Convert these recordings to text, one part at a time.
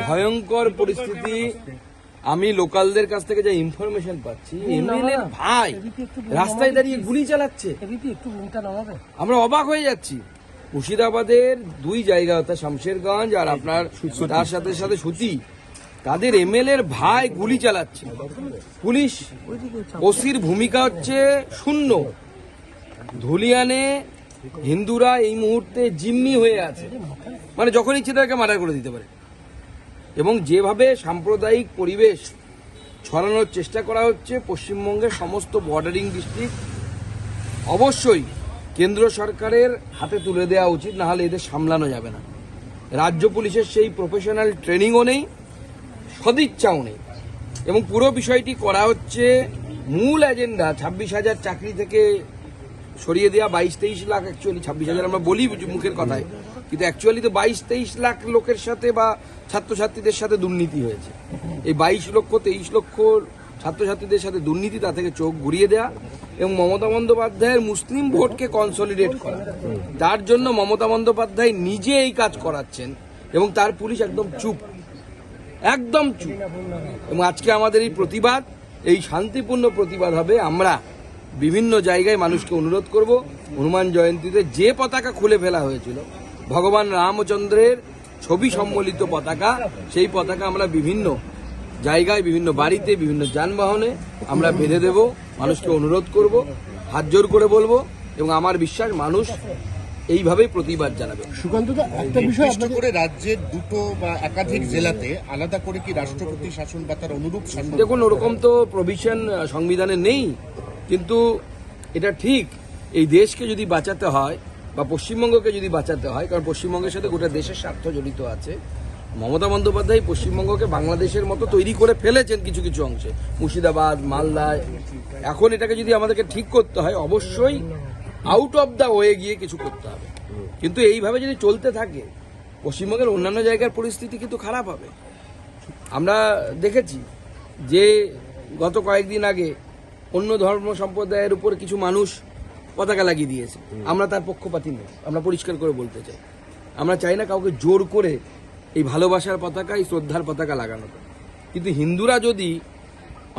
ভয়ঙ্কর পরিস্থিতি। আমি লোকালদের কাছ থেকে যা ইনফরমেশন পাচ্ছি, এমএলএ ভাই রাস্তায় দাঁড়িয়ে গুলি চালাচ্ছে। আমরা অবাক হয়ে যাচ্ছি। মুর্শিদাবাদের দুই জায়গা, অর্থাৎ শামশেরগঞ্জ আর আপনার তার সাথে সাথে সুতি, তাদের এমএলএর ভাই গুলি চালাচ্ছে। পুলিশ ওসির ভূমিকা হচ্ছে শূন্য। ধুলিয়ানে হিন্দুরা এই মুহূর্তে জিম্মি হয়ে আছে, মানে যখন ইচ্ছে তাকে মার্ডার করে দিতে পারে। এবং যেভাবে সাম্প্রদায়িক পরিবেশ ছড়ানোর চেষ্টা করা হচ্ছে পশ্চিমবঙ্গের সমস্ত বর্ডারিং ডিস্ট্রিক্ট, অবশ্যই কেন্দ্র সরকারের হাতে তুলে দেওয়া উচিত, না হলে এদের সামলানো যাবে না। রাজ্য পুলিশের সেই প্রফেশনাল ট্রেনিংও নেই, সদিচ্ছাও নেই। এবং পুরো বিষয়টি করা হচ্ছে মূল এজেন্ডা 26,000 চাকরি থেকে সরিয়ে দেওয়া 22-23 লাখ, অ্যাকচুয়ালি 26,000 আমরা বলি মুখের কথায়, কিন্তু অ্যাকচুয়ালি তো 22-23 লাখ লোকের সাথে বা ছাত্রছাত্রীদের সাথে দুর্নীতি হয়েছে। এই 22-23 লক্ষ ছাত্রছাত্রীদের সাথে দুর্নীতি, তা থেকে চোখ ঘুরিয়ে দেয়া এবং মমতা বন্দ্যোপাধ্যায়ের মুসলিম ভোটকে কনসলিডেট করা, তার জন্য মমতা বন্দ্যোপাধ্যায় নিজে এই কাজ করাচ্ছেন এবং তার পুলিশ একদম চুপ, একদম চুপ। এবং আজকে আমাদের এই প্রতিবাদ, এই শান্তিপূর্ণ প্রতিবাদ হবে। আমরা বিভিন্ন জায়গায় মানুষকে অনুরোধ করব, হনুমান জয়ন্তীতে যে পতাকা খুলে ফেলা হয়েছিল, ভগবান রামচন্দ্রের ছবি সম্বলিত পতাকা, সেই পতাকা আমরা বিভিন্ন জায়গায়, বিভিন্ন বাড়িতে, বিভিন্ন যানবাহনে আমরা বেঁধে দেব। মানুষকে অনুরোধ করব, হাত জোর করে বলবো, এবং আমার বিশ্বাস মানুষ এইভাবেই প্রতিবাদ জানাবে। সুকান্তদা, একটা বিষয় করে রাজ্যের দুটো বা একাধিক জেলাতে আলাদা করে কি রাষ্ট্রপতি শাসন বা তার অনুরূপ শাসন? দেখুন, ওরকম তো প্রভিশন সংবিধানে নেই, কিন্তু এটা ঠিক। এই দেশকে যদি বাঁচাতে হয় বা পশ্চিমবঙ্গকে যদি বাঁচাতে হয়, কারণ পশ্চিমবঙ্গের সাথে গোটা দেশের স্বার্থ জড়িত আছে, মমতা বন্দ্যোপাধ্যায় পশ্চিমবঙ্গকে বাংলাদেশের মতো তৈরি করে ফেলেছেন কিছু কিছু অংশে, মুর্শিদাবাদ, মালদায়। এখন এটাকে যদি আমাদেরকে ঠিক করতে হয়, অবশ্যই আউট অফ দ্য ওয়ে গিয়ে কিছু করতে হবে। কিন্তু এইভাবে যদি চলতে থাকে, পশ্চিমবঙ্গের অন্যান্য জায়গার পরিস্থিতি কিন্তু খারাপ হবে। আমরা দেখেছি যে গত কয়েকদিন আগে অন্য ধর্ম সম্প্রদায়ের উপর কিছু মানুষ পতাকা লাগিয়ে দিয়েছে। আমরা তার পক্ষপাতী নই, আমরা পরিষ্কার করে বলতে চাই। আমরা চাই না কাউকে জোর করে এই ভালোবাসার পতাকা, এই শ্রদ্ধার পতাকা লাগানো। কিন্তু হিন্দুরা যদি,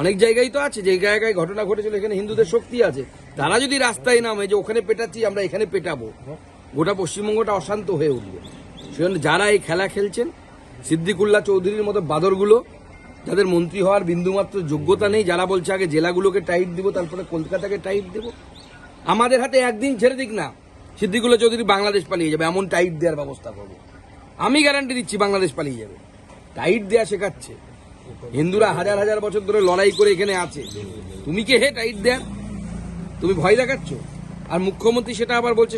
অনেক জায়গায় তো আছে, যে জায়গায় ঘটনা ঘটেছিল এখানে হিন্দুদের শক্তি আছে, তারা যদি রাস্তায় নামে যে ওখানে পেটাচ্ছি আমরা এখানে পেটাবো, গোটা পশ্চিমবঙ্গটা অশান্ত হয়ে উঠবে। সেজন্য যারা এই খেলা খেলছেন, সিদ্দিকুল্লাহ চৌধুরীর মতো বাদরগুলো, যাদের মন্ত্রী হওয়ার বিন্দুমাত্র যোগ্যতা নেই, যারা বলছে আগে জেলাগুলোকে টাইট দিব তারপরে কলকাতাকে টাইট দেব, আমাদের হাতে একদিন ছেড়ে দিক না, সিদ্দিকুল্লাহ চৌধুরী বাংলাদেশ পালিয়ে যাবে, এমন টাইট দেওয়ার ব্যবস্থা করবো। আমি গ্যারান্টি দিচ্ছি বাংলাদেশ পালিয়ে যাবে। টাইট দেয়া শেখাচ্ছে। হিন্দুরা হাজার হাজার বছর ধরে লড়াই করে এখানে আছে, তুমি কে হে টাইট দেয়ার? তুমি ভয় দেখাচ্ছ। আর মুখ্যমন্ত্রী সেটা আবার বলছে,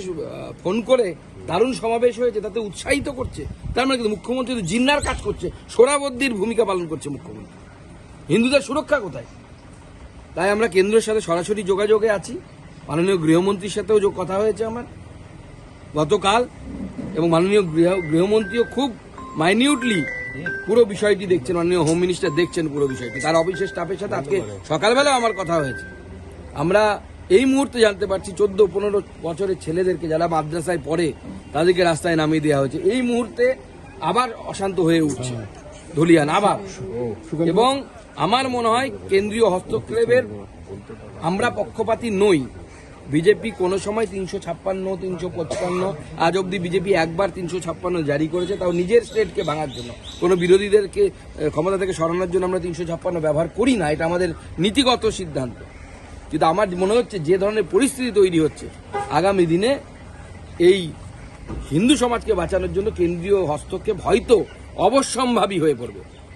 ফোন করে দারুণ সমাবেশ হয়েছে, তাতে উৎসাহিত করছে। তার মানে কিন্তু মুখ্যমন্ত্রী তো জিন্নার কাজ করছে, সোহরাবর্দীর ভূমিকা পালন করছে মুখ্যমন্ত্রী। হিন্দুদের সুরক্ষা কোথায়? তাই আমরা কেন্দ্রের সাথে সরাসরি যোগাযোগে আছি। মাননীয় গৃহমন্ত্রীর সাথেও কথা হয়েছে আমার গতকাল, এবং মাননীয় গৃহমন্ত্রীও খুব মাইনিউটলি পুরো বিষয়টি দেখছেন, মাননীয় হোম মিনিস্টার দেখছেন পুরো বিষয়টি। তার অফিসের স্টাফের সাথে আজকে সকালবেলা আমার কথা হয়েছে। আমরা এই মুহূর্তে জানতে পারছি 14-15 বছরের ছেলেদেরকে যারা মাদ্রাসায় পড়ে তাদেরকে রাস্তায় নামিয়ে দেওয়া হয়েছে। এই মুহূর্তে আবার অশান্ত হয়ে উঠছে ধুলিয়ান আবার। এবং আমার মনে হয় কেন্দ্রীয় হস্তক্ষেপের আমরা পক্ষপাতী নই। বিজেপি কোনো সময় 356, 355, আজ অব্দি বিজেপি একবার 356 জারি করেছে, তাও নিজের স্টেটকে ভাঙার জন্য। কোনো বিরোধীদেরকে ক্ষমতা থেকে সরানোর জন্য আমরা 356 ব্যবহার করি না, এটা আমাদের নীতিগত সিদ্ধান্ত। কিন্তু আমার মনে হচ্ছে যে ধরনের পরিস্থিতি তৈরি হচ্ছে, আগামী দিনে এই হিন্দু সমাজকে বাঁচানোর জন্য কেন্দ্রীয় হস্তক্ষেপ হয়তো অবশ্যম্ভাবী হয়ে পড়বে।